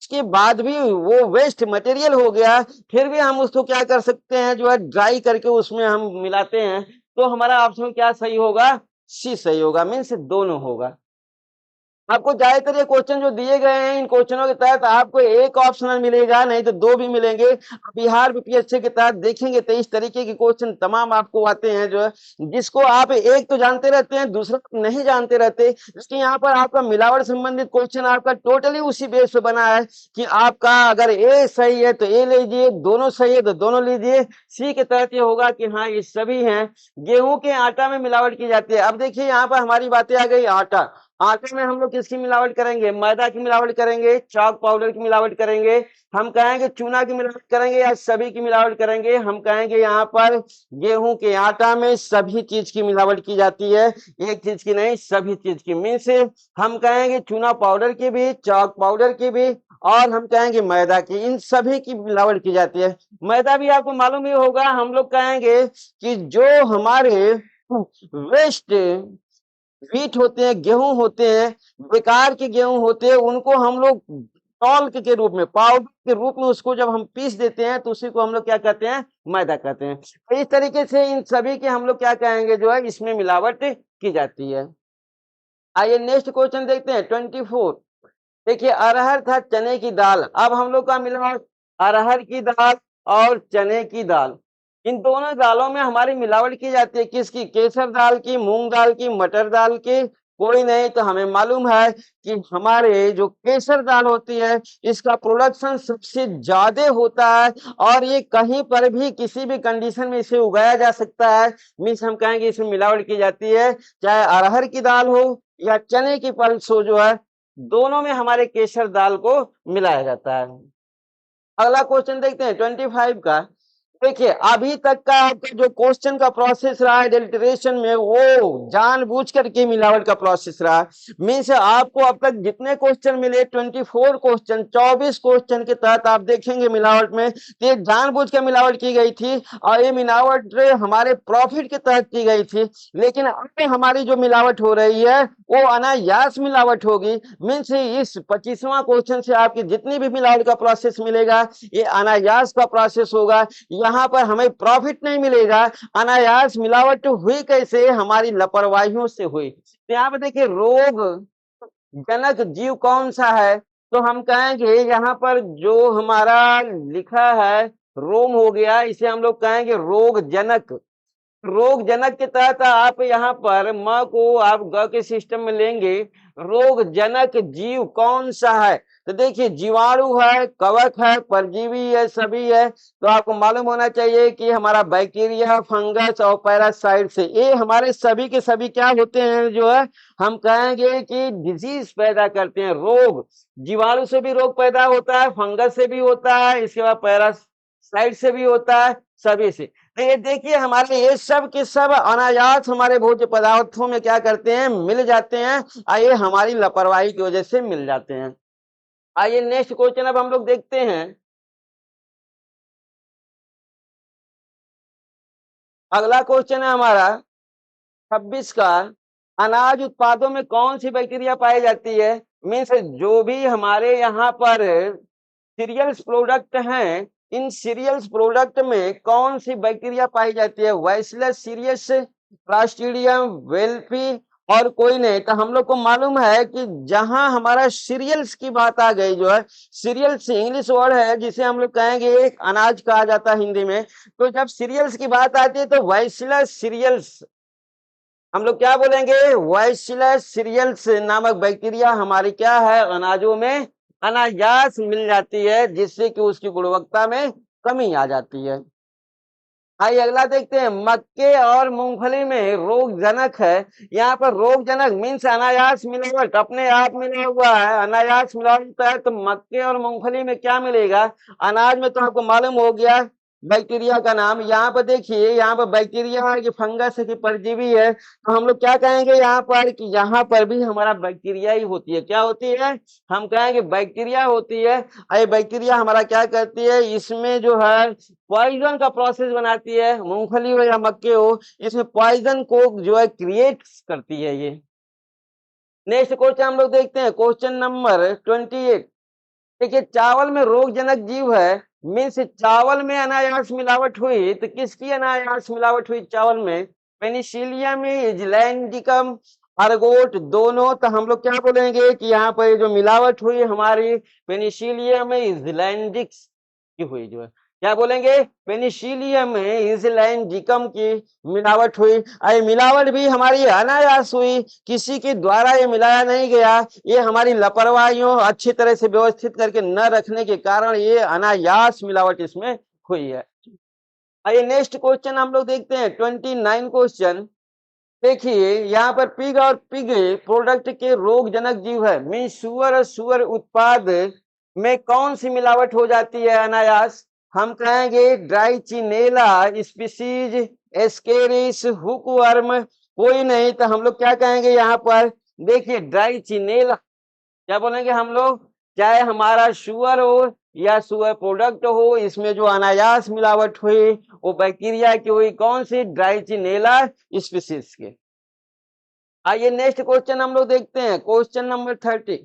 उसके बाद भी वो वेस्ट मटेरियल हो गया, फिर भी हम उसको क्या कर सकते हैं जो है ड्राई करके उसमें हम मिलाते हैं। तो हमारा ऑप्शन क्या सही होगा? सी सही होगा, मीन्स दोनों होगा। आपको ज्यादातर ये क्वेश्चन जो दिए गए हैं इन क्वेश्चनों के तहत आपको एक ऑप्शनल मिलेगा, नहीं तो दो भी मिलेंगे। बिहार बीपीएससी के तहत देखेंगे तो इस तरीके के क्वेश्चन तमाम आपको आते हैं जो है, जिसको आप एक तो जानते रहते हैं, दूसरा नहीं जानते रहते। इसलिए यहाँ पर आपका मिलावट संबंधित क्वेश्चन आपका टोटली उसी बेस पे बना है कि आपका अगर ए सही है तो ए लीजिए, दोनों सही है तो दोनों लीजिए। सी के तहत ये होगा कि हाँ ये सभी हैं। गेहूं के आटा में मिलावट की जाती है। अब देखिए यहाँ पर हमारी बातें आ गई आटा। आटे में हम लोग किसकी मिलावट करेंगे? मैदा की मिलावट करेंगे, चॉक पाउडर की मिलावट करेंगे, हम कहेंगे चूना की मिलावट करेंगे या सभी की मिलावट करेंगे? हम कहेंगे यहाँ पर गेहूं के आटा में सभी चीज की मिलावट की जाती है, एक चीज की नहीं सभी चीज की। मीन्स हम कहेंगे चूना पाउडर की भी, चॉक पाउडर की भी, और हम कहेंगे मैदा की, इन सभी की मिलावट की जाती है। मैदा भी आपको मालूम ही होगा, हम लोग कहेंगे कि जो हमारे वेस्ट व्हीट होते हैं, गेहूं होते हैं, बेकार के गेहूं होते हैं, उनको हम लोग टॉल्क के रूप में, पाउडर के रूप में उसको जब हम पीस देते हैं तो उसी को हम लोग क्या कहते हैं? मैदा कहते हैं। तो इस तरीके से इन सभी के हम लोग क्या कहेंगे जो है इसमें मिलावट की जाती है। आइए नेक्स्ट क्वेश्चन देखते हैं 24। देखिए अरहर था चने की दाल, अब हम लोग का मिला अरहर की दाल और चने की दाल। इन दोनों दालों में हमारी मिलावट की जाती है, किसकी? केसर दाल की, मूंग दाल की, मटर दाल की? कोई नहीं। तो हमें मालूम है कि हमारे जो केसर दाल होती है इसका प्रोडक्शन सबसे ज्यादा होता है, और ये कहीं पर भी किसी भी कंडीशन में इसे उगाया जा सकता है। मीन्स हम कहेंगे इसमें मिलावट की जाती है, चाहे अरहर की दाल हो या चने की पल्स हो, जो है दोनों में हमारे केसर दाल को मिलाया जाता है। अगला क्वेश्चन देखते हैं 25 का। देखिए अभी तक का आपका जो क्वेश्चन का प्रोसेस रहा है एडल्टरेशन में, वो जानबूझ करके मिलावट का प्रोसेस रहा। मीन्स आपको अब तक जितने क्वेश्चन मिले 24 क्वेश्चन, 24 क्वेश्चन के तहत आप देखेंगे मिलावट में, ये जानबूझ के मिलावट की गई थी और ये मिलावट हमारे प्रॉफिट के तहत की गई थी। लेकिन अब हमारी जो मिलावट हो रही है वो अनायास मिलावट होगी। मीन्स इस 25वां क्वेश्चन से आपकी जितनी भी मिलावट का प्रोसेस मिलेगा ये अनायास का प्रोसेस होगा। यहाँ पर हमें प्रॉफिट नहीं मिलेगा। अनायास मिलावट हुई कैसे? हमारी लापरवाहियों से हुई। तो यहाँ पर देखिए रोग जनक जीव कौन सा है? तो हम कहेंगे यहाँ पर जो हमारा लिखा है रोम हो गया, इसे हम लोग कहेंगे रोग जनक। रोग जनक के तहत आप यहाँ पर म को आप ग के सिस्टम में लेंगे। रोग जनक जीव कौन सा है? तो देखिए जीवाणु है, कवक है, परजीवी है, सभी है। तो आपको मालूम होना चाहिए कि हमारा बैक्टीरिया, फंगस और पैरासाइट से ये हमारे सभी के सभी क्या होते हैं जो है हम कहेंगे कि डिजीज पैदा करते हैं, रोग। जीवाणु से भी रोग पैदा होता है, फंगस से भी होता है, इसके बाद पैरासाइट से भी होता है, सभी से। तो ये देखिए हमारे ये सब के सब अनायास हमारे भोज्य पदार्थों में क्या करते हैं? मिल जाते हैं, और ये हमारी लापरवाही की वजह से मिल जाते हैं। आइए नेक्स्ट क्वेश्चन अब हम लोग देखते हैं। अगला क्वेश्चन है हमारा 26 का। अनाज उत्पादों में कौन सी बैक्टीरिया पाई जाती है? मीन्स जो भी हमारे यहाँ पर सीरियल्स प्रोडक्ट हैं, इन सीरियल्स प्रोडक्ट में कौन सी बैक्टीरिया पाई जाती है? बैसिलस सीरियस, क्लास्ट्रीडियम, वेल्फी और कोई नहीं। तो हम लोग को मालूम है कि जहां हमारा सीरियल्स की बात आ गई, जो है सीरियल्स इंग्लिश वर्ड है जिसे हम लोग कहेंगे एक अनाज कहा जाता है हिंदी में। तो जब सीरियल्स की बात आती है तो बैसिलस सीरियल्स हम लोग क्या बोलेंगे? बैसिलस सीरियल्स नामक बैक्टीरिया हमारी क्या है? अनाजों में अनायास मिल जाती है, जिससे कि उसकी गुणवत्ता में कमी आ जाती है। आइए अगला देखते हैं। मक्के और मूंगफली में रोगजनक है। यहाँ पर रोगजनक मीन्स अनायास मिलावट, अपने आप मिला हुआ है, अनायास मिलावट है। तो मक्के और मूंगफली में क्या मिलेगा? अनाज में तो आपको मालूम हो गया बैक्टीरिया का नाम। यहाँ पर देखिए, यहाँ पर बैक्टीरिया है कि फंगस है कि परजीवी है, तो हम लोग क्या कहेंगे यहाँ पर कि यहाँ पर भी हमारा बैक्टीरिया ही होती है। क्या होती है? हम कहेंगे बैक्टीरिया होती है। ये बैक्टीरिया हमारा क्या करती है, इसमें जो है पॉइजन का प्रोसेस बनाती है। मूंगफली हो या मक्के हो, इसमें पॉइजन को जो है क्रिएट करती है ये। नेक्स्ट क्वेश्चन हम लोग देखते हैं, क्वेश्चन नंबर 28। देखिए, चावल में रोगजनक जीव है, मीन्स चावल में अनायास मिलावट हुई, तो किसकी अनायास मिलावट हुई चावल में? पेनिसिलियम, इजलैंडिकम, अर्गोट, दोनों। तो हम लोग क्या बोलेंगे कि यहाँ पर जो मिलावट हुई हमारी पेनिसिलियम इजलैंडिक्स की हुई, जो है क्या बोलेंगे, पेनिसिलियम इजलैंडिकम की मिलावट हुई। अरे मिलावट भी हमारी अनायास हुई, किसी के द्वारा ये मिलाया नहीं गया, ये हमारी लापरवाहियों अच्छी तरह से व्यवस्थित करके न रखने के कारण ये अनायास मिलावट इसमें हुई है। आइए नेक्स्ट क्वेश्चन हम लोग देखते हैं, 29 क्वेश्चन। देखिए यहाँ पर पिग और पिग प्रोडक्ट के रोगजनक जीव है, मीन सुअर और सुअर उत्पाद में कौन सी मिलावट हो जाती है अनायास? हम कहेंगे ड्राइचिनेला स्पीसीज, एस्केरिस, हुकवर्म, कोई नहीं। तो हम लोग क्या कहेंगे यहाँ पर, देखिए ड्राइचिनेला। क्या बोलेंगे हम लोग, चाहे हमारा सुअर हो या सुअर प्रोडक्ट हो, इसमें जो अनायास मिलावट हुई वो बैक्टीरिया की हुई, कौन सी? ड्राइचिनेला स्पीसीज के। आइए नेक्स्ट क्वेश्चन हम लोग देखते हैं, क्वेश्चन नंबर 30।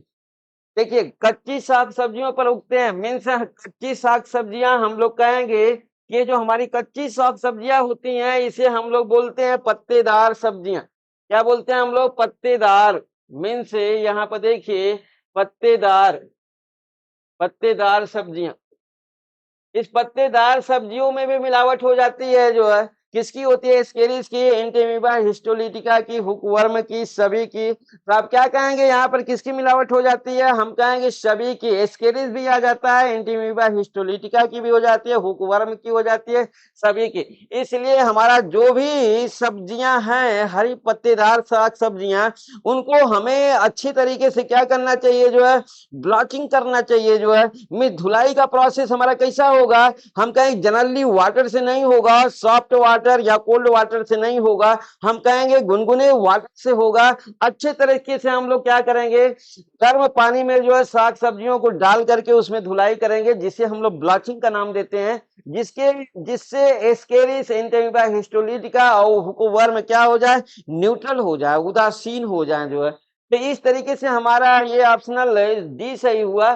देखिए, कच्ची साग सब्जियों पर उगते हैं, मीन्स कच्ची साग सब्जियां हम लोग कहेंगे कि जो हमारी कच्ची साग सब्जियां होती हैं इसे हम लोग बोलते हैं पत्तेदार सब्जियां। क्या बोलते हैं हम लोग? पत्तेदार। मीन्स यहाँ पर देखिए पत्तेदार, पत्तेदार सब्जियां। इस पत्तेदार सब्जियों में भी मिलावट हो जाती है, जो है किसकी होती है? एस्केरिस की, एंटीमीबा हिस्टोलिटिका की, हुकवर्म की, सभी की। तो आप क्या कहेंगे यहाँ पर किसकी मिलावट हो जाती है? हम कहेंगे सभी की। एस्केरिस भी आ जाता है, एंटीमीबा हिस्टोलिटिका की भी हो जाती है, हुकवर्म की हो जाती है, सभी की। इसलिए हमारा जो भी सब्जियां हैं, हरी पत्तेदार साग सब्जियां, उनको हमें अच्छी तरीके से क्या करना चाहिए, जो है ब्लॉचिंग करना चाहिए। जो है धुलाई का प्रोसेस हमारा कैसा होगा? हम कहेंगे जनरली वाटर से नहीं होगा, सॉफ्ट वाटर या कोल्ड वाटर से नहीं होगा, हम कहेंगे गुनगुने वाटर से होगा। अच्छे तरीके से हम लोग क्या करेंगे, गर्म पानी में जो है साग सब्जियों को डाल करके उसमें धुलाई करेंगे, जिसे हम लोग ब्लॉचिंग का नाम देते हैं, जिससे एस्केरिस, एंटीमीबा हिस्टोलिटिका और हुकवर्म क्या हो जाए, न्यूट्रल हो जाए, उदासीन हो जाए। जो है तो इस तरीके से हमारा ये ऑप्शनल डी सही हुआ।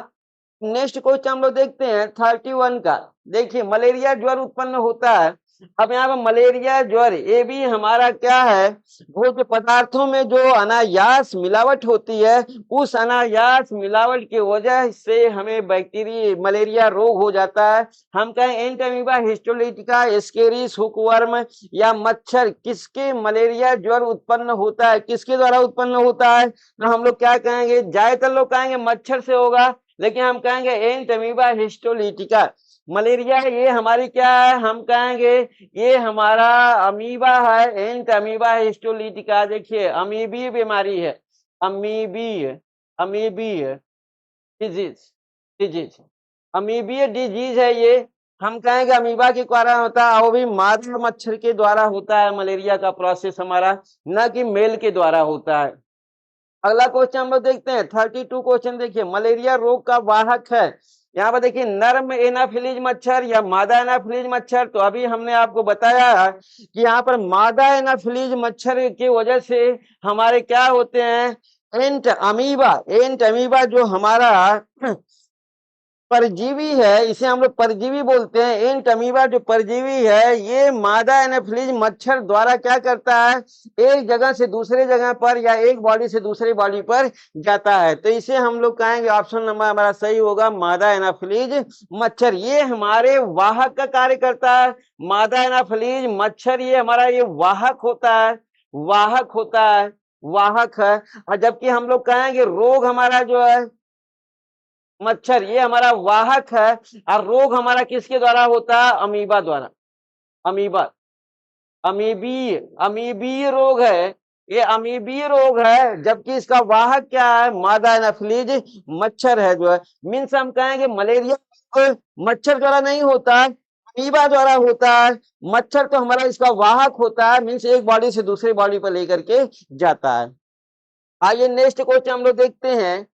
नेक्स्ट क्वेश्चन हम लोग देखते हैं 31 का। देखिए, मलेरिया ज्वर उत्पन्न होता है। अब यहाँ पर मलेरिया ज्वर, ये भी हमारा क्या है, भोज्य पदार्थों में जो अनायास मिलावट होती है, उस अनायास मिलावट की वजह से हमें बैक्टीरिया मलेरिया रोग हो जाता है। हम कहें एंटीमीबा हिस्टोलिटिका, एस्केरिस, हुकवर्म या मच्छर, किसके मलेरिया ज्वर उत्पन्न होता है, किसके द्वारा उत्पन्न होता है? तो हम लोग क्या कहेंगे, ज्यादातर लोग कहेंगे मच्छर से होगा, लेकिन हम कहेंगे एंटीमीबा हिस्टोलिटिका। मलेरिया ये हमारी क्या है, हम कहेंगे ये हमारा अमीबा है, एंटीमीबा हिस्टोलिटिका। देखिए अमीबी बीमारी है, अमीबी, अमीबी डिजीज, डिजीज, अमीबीय डिजीज है ये। हम कहेंगे अमीबा के कारण होता है, वो भी मादा मच्छर के द्वारा होता है मलेरिया का प्रोसेस हमारा, न कि मेल के द्वारा होता है। अगला क्वेश्चन हम लोग देखते हैं 32 क्वेश्चन। देखिए, मलेरिया रोग का वाहक है। यहाँ पर देखिए नर्म एनाफिलीज मच्छर या मादा एनाफिलीज मच्छर। तो अभी हमने आपको बताया कि यहाँ पर मादा एनाफिलीज मच्छर की वजह से हमारे क्या होते हैं, एंट अमीबा, एंट अमीबा जो हमारा परजीवी है, इसे हम लोग परजीवी बोलते हैं। एंट अमीबा जो परजीवी है, ये मादा एनाफिलीज मच्छर द्वारा क्या करता है, एक जगह से दूसरे जगह पर या एक बॉडी से दूसरी बॉडी पर जाता है। तो इसे हम लोग कहेंगे ऑप्शन नंबर हमारा सही होगा, मादा एनाफिलीज मच्छर। ये हमारे वाहक का कार्य करता है। मादा एनाफिलीज मच्छर ये हमारा ये वाहक होता है, वाहक होता है, वाहक है। और जबकि हम लोग कहेंगे रोग हमारा जो है मच्छर, ये हमारा वाहक है, और रोग हमारा किसके द्वारा होता है, अमीबा द्वारा। अमीबा, अमीबीय, अमीबीय रोग है, ये अमीबीय रोग है, जबकि इसका वाहक क्या है, मादा एनाफिलीज मच्छर है। जो है मीन्स हम कहेंगे मलेरिया मच्छर द्वारा नहीं होता है, अमीबा द्वारा होता है। मच्छर तो हमारा इसका वाहक होता है, मीन्स एक बॉडी से दूसरी बॉडी पर लेकर के जाता है। आइए नेक्स्ट क्वेश्चन हम लोग देखते हैं।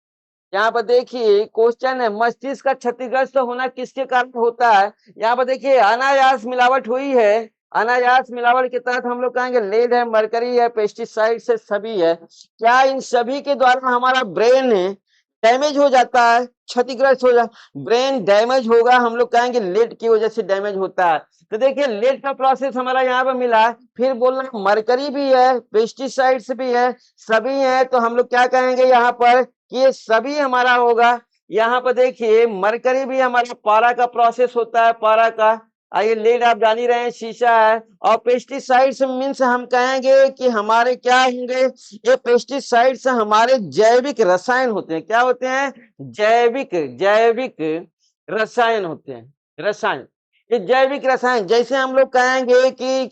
यहाँ पर देखिए क्वेश्चन है, मस्तिष्क का क्षतिग्रस्त होना किसके कारण होता है। यहाँ पर देखिए अनायास मिलावट हुई है। अनायास मिलावट के तहत हम लोग कहेंगे लेड है, मरकरी है, पेस्टिसाइड से सभी है। क्या इन सभी के द्वारा हमारा ब्रेन डैमेज हो जाता है, क्षतिग्रस्त हो जा, ब्रेन डैमेज होगा, हम लोग कहेंगे लेड की वजह से डैमेज होता है। तो देखिए लेड का प्रोसेस हमारा यहाँ पर मिला, फिर बोलना मरकरी भी है, पेस्टिसाइड्स भी है, सभी है, तो हम लोग क्या कहेंगे यहाँ पर, ये सभी हमारा होगा। यहाँ पर देखिए मरकरी भी हमारा पारा का प्रोसेस होता है, पारा का। आइए लेड आप जान ही रहे हैं शीशा है। और पेस्टिसाइड्स मीन्स हम कहेंगे कि हमारे क्या होंगे, ये पेस्टिसाइड्स हमारे जैविक रसायन होते हैं। क्या होते हैं, जैविक जैविक रसायन होते हैं, रसायन। ये जैविक रसायन, जैसे हम लोग कहेंगे कि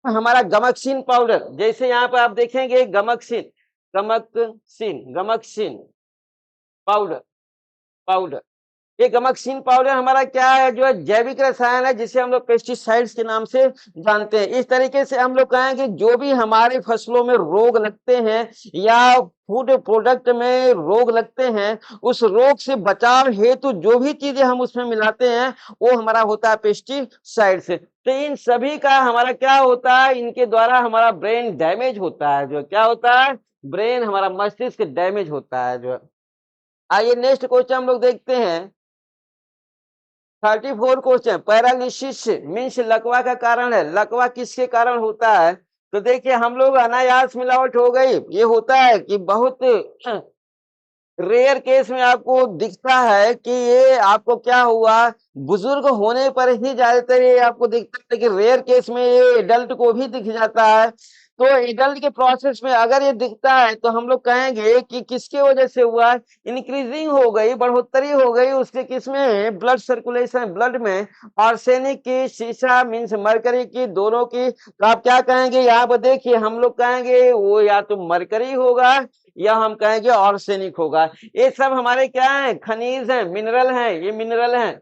हमारा गमक्सीन पाउडर, जैसे यहाँ पर आप देखेंगे गमक्सीन, गमक्सीन गमक्सीन पाउडर, पाउडर, ये गमक्सीन पाउडर हमारा क्या है, जो है जैविक रसायन है, जिसे हम लोग पेस्टिसाइड्स के नाम से जानते हैं। इस तरीके से हम लोग कहेंगे जो भी हमारे फसलों में रोग लगते हैं या फूड प्रोडक्ट में रोग लगते हैं, उस रोग से बचाव हेतु जो भी चीजें हम उसमें मिलाते हैं वो हमारा होता है पेस्टिसाइड्स। तो इन सभी का हमारा क्या होता है, इनके द्वारा हमारा ब्रेन डैमेज होता है, जो क्या होता है, ब्रेन हमारा मस्तिष्क डैमेज होता है जो। आइए नेक्स्ट क्वेश्चन हम लोग देखते हैं। 34 क्वेश्चन, पैरालिसिस मीन्स लकवा का कारण है। लकवा किसके कारण होता है, तो देखिए हम लोग अनायास मिलावट हो गई, ये होता है कि बहुत रेयर केस में आपको दिखता है कि ये आपको क्या हुआ, बुजुर्ग होने पर ही ज्यादातर ये आपको दिखता है, लेकिन रेयर केस में ये एडल्ट को भी दिख जाता है। तो एडल्ट के प्रोसेस में अगर ये दिखता है तो हम लोग कहेंगे कि किसके वजह से हुआ, इंक्रीजिंग हो गई, बढ़ोतरी हो गई उसके किसमें, ब्लड सर्कुलेशन, ब्लड में आर्सेनिक की, शीशा मीन्स मरकरी की, दोनों की। तो आप क्या कहेंगे, यहाँ पर देखिए हम लोग कहेंगे वो या तो मरकरी होगा या हम कहेंगे आर्सेनिक होगा। ये सब हमारे क्या है, खनिज है, मिनरल है, ये मिनरल है,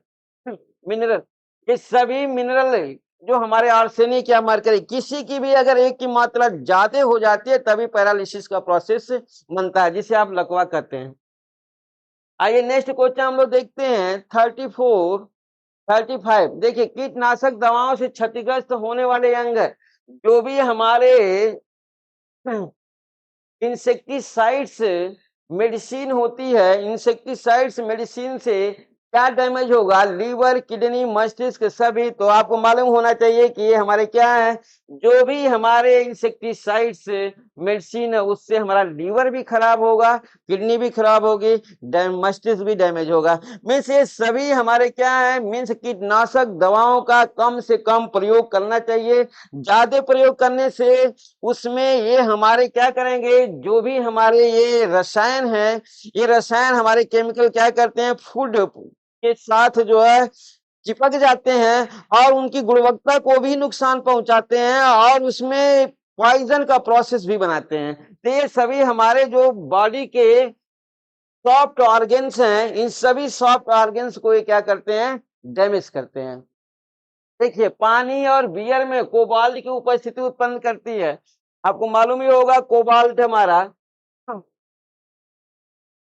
मिनरल, ये सभी मिनरल जो हमारे आर्सेनिक या मरकरी, किसी की भी अगर एक की मात्रा ज्यादा हो जाती है तभी पैरालिसिस का प्रोसेस बनता है, जिसे आप लकवा कहते हैं। आइए नेक्स्ट क्वेश्चन हम लोग देखते हैं। 34 35 देखिए, कीटनाशक दवाओं से क्षतिग्रस्त होने वाले अंग, जो भी हमारे इंसेक्टिसाइड्स मेडिसिन होती है, इंसेक्टिसाइड्स मेडिसिन से क्या डैमेज होगा, लीवर, किडनी, मस्तिष्क, सभी। तो आपको मालूम होना चाहिए कि ये हमारे क्या है, जो भी हमारे इंसेक्टिसाइड्स मेडिसिन है उससे हमारा लीवर भी खराब होगा, किडनी भी खराब होगी, मस्तिष्क भी डैमेज होगा। मीन्स ये सभी हमारे क्या है, मीन्स कीटनाशक दवाओं का कम से कम प्रयोग करना चाहिए। ज्यादा प्रयोग करने से उसमें ये हमारे क्या करेंगे, जो भी हमारे ये रसायन है, ये रसायन हमारे केमिकल क्या करते हैं, फूड के साथ जो है चिपक जाते हैं और उनकी गुणवत्ता को भी नुकसान पहुंचाते हैं और उसमें पॉइजन का प्रोसेस भी बनाते हैं। तो ये सभी हमारे जो बॉडी के सॉफ्ट ऑर्गन्स हैं, इन सभी सॉफ्ट ऑर्गन्स को ये क्या करते हैं, डैमेज करते हैं। देखिए पानी और बियर में कोबाल्ट की उपस्थिति उत्पन्न करती है। आपको मालूम ही होगा कोबाल्ट हमारा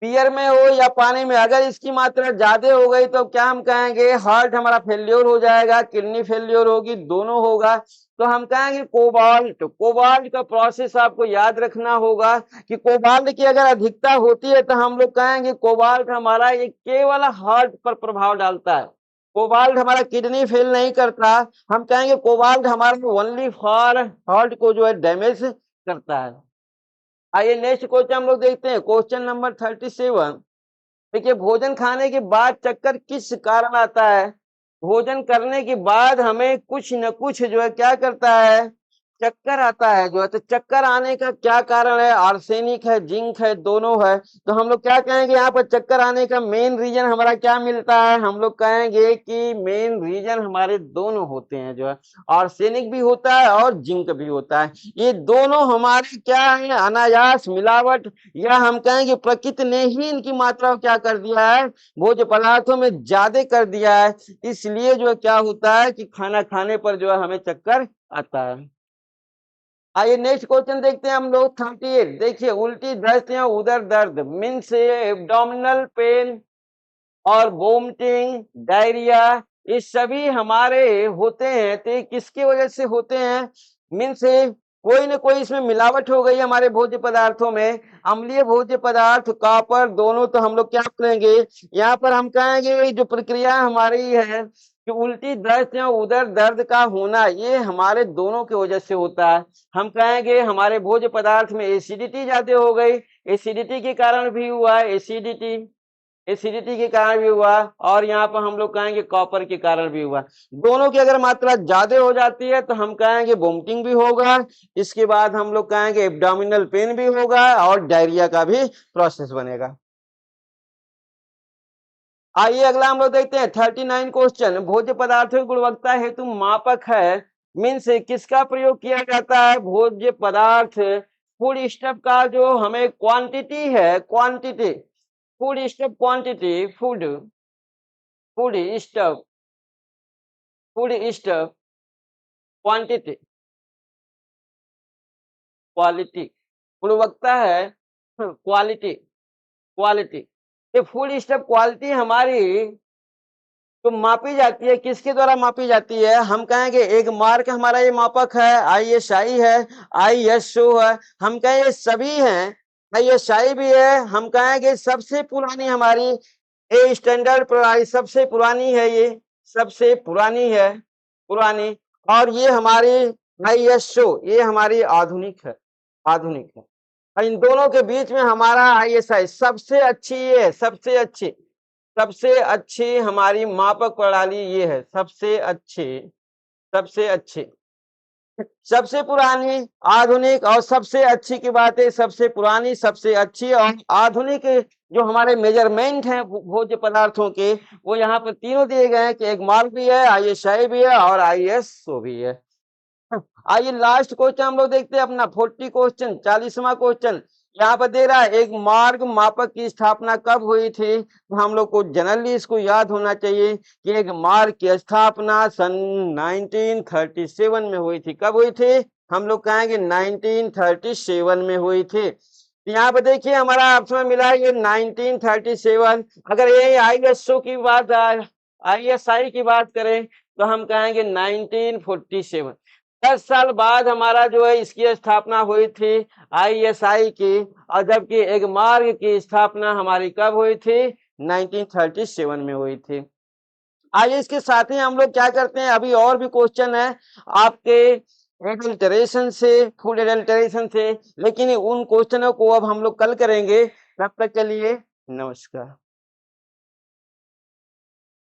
बियर में हो या पानी में, अगर इसकी मात्रा ज्यादा हो गई तो क्या हम कहेंगे, हार्ट हमारा फेल्योर हो जाएगा, किडनी फेल्योर होगी, दोनों होगा। तो हम कहेंगे कोबाल्ट, कोबाल्ट का प्रोसेस आपको याद रखना होगा कि कोबाल्ट की अगर अधिकता होती है तो हम लोग कहेंगे कोबाल्ट हमारा ये केवल हार्ट पर प्रभाव डालता है, कोबाल्ट हमारा किडनी फेल नहीं करता। हम कहेंगे कोबाल्ट हमारा ओनली फॉर हार्ट को जो है डैमेज करता है। आइए नेक्स्ट क्वेश्चन हम लोग देखते हैं, क्वेश्चन नंबर 37। देखिए भोजन खाने के बाद चक्कर किस कारण आता है। भोजन करने के बाद हमें कुछ न कुछ जो है क्या करता है, चक्कर आता है जो है, तो चक्कर आने का क्या कारण है? आर्सेनिक है, जिंक है, दोनों है। तो हम लोग क्या कहेंगे यहाँ पर चक्कर आने का मेन रीजन हमारा क्या मिलता है? हम लोग कहेंगे कि मेन रीजन हमारे दोनों होते हैं जो है, आर्सेनिक भी होता है और जिंक भी होता है। ये दोनों हमारे क्या है? अनायास मिलावट, या हम कहेंगे प्रकृति ने ही इनकी मात्रा को क्या कर दिया है? भोज्य पदार्थों में ज्यादा कर दिया है। इसलिए जो है क्या होता है कि खाना खाने पर जो है हमें चक्कर आता है। आइए नेक्स्ट क्वेश्चन देखते हैं हम लोग 38। देखिए, उल्टी दस्त या उदर दर्द मीन्स एब्डोमिनल पेन और वोमिटिंग, डायरिया, ये सभी हमारे होते हैं, तो ये किसकी वजह से होते हैं? मीन्स कोई ना कोई इसमें मिलावट हो गई हमारे भोज्य पदार्थों में। अम्लीय भोज्य पदार्थ, कॉपर, दोनों। तो हम लोग क्या करेंगे यहाँ पर? हम कहेंगे जो प्रक्रिया हमारी है कि उल्टी दस्त या उदर दर्द का होना, ये हमारे दोनों की वजह से होता है। हम कहेंगे हमारे भोज्य पदार्थ में एसिडिटी ज्यादा हो गई, एसिडिटी के कारण भी हुआ है, एसिडिटी के कारण भी हुआ, और यहाँ पर हम लोग कहेंगे कॉपर के कारण भी हुआ। दोनों की अगर मात्रा ज्यादा हो जाती है तो हम कहेंगे वोमिटिंग भी होगा, इसके बाद हम लोग कहेंगे एब्डोमिनल पेन भी होगा और डायरिया का भी प्रोसेस बनेगा। आइए अगला हम लोग देखते हैं 39 क्वेश्चन। भोज्य पदार्थों की गुणवत्ता हेतु मापक है, मीन्स किसका प्रयोग किया जाता है? भोज्य पदार्थ फूड स्टफ का जो हमें क्वांटिटी है, quantity, food stuff quantity, food stuff, food stuff quantity, quality, गुणवत्ता है क्वालिटी, क्वालिटी। ये फूड स्टफ क्वालिटी हमारी तो मापी जाती है, किसके द्वारा मापी जाती है? हम कहेंगे एक मार्क हमारा ये मापक है, आईएसआई है, आईएसओ है, हम कहेंगे सभी हैं, आईएसआई भी है। हम कहेंगे सबसे पुरानी हमारी ए स्टैंडर्ड प्रणाली सबसे पुरानी है, ये सबसे पुरानी है, पुरानी। और ये हमारी आईएसओ, ये हमारी आधुनिक है, आधुनिक है। और इन दोनों के बीच में हमारा आईएसआई सबसे अच्छी, ये सबसे अच्छी हमारी मापक प्रणाली ये है, सबसे अच्छी, सबसे अच्छी, सबसे पुरानी, आधुनिक और सबसे अच्छी की बात है। सबसे पुरानी, सबसे अच्छी और आधुनिक जो हमारे मेजरमेंट हैं भोज्य पदार्थों के, वो यहाँ पर तीनों दिए गए हैं कि एक मार्क भी है, आईएसआई भी है और आईएसओ भी है। आइए लास्ट क्वेश्चन हम लोग देखते हैं अपना 40 क्वेश्चन, 40वां क्वेश्चन। यहाँ पर दे रहा है एक मार्ग मापक की स्थापना कब हुई थी? तो हम लोग को जनरली इसको याद होना चाहिए कि एक मार्ग की स्थापना सन 1937 में हुई थी। कब हुई थी? हम लोग कहेंगे 1937 में हुई थी। यहाँ पे देखिए हमारा ऑप्शन में मिला है ये 1937। अगर ये आईएसओ की बात, आईएसआई की बात करें तो हम कहेंगे 1947। 10 साल बाद हमारा जो है इसकी स्थापना हुई थी आईएसआई की, और जबकि एक मार्ग की स्थापना हमारी कब हुई थी? 1937 में हुई थी। आइए इसके साथ ही हम लोग क्या करते हैं, अभी और भी क्वेश्चन है आपके एडल्टरेशन से, फूड एडल्टरेशन से, लेकिन उन क्वेश्चनों को अब हम लोग कल करेंगे। तब तक के लिए नमस्कार।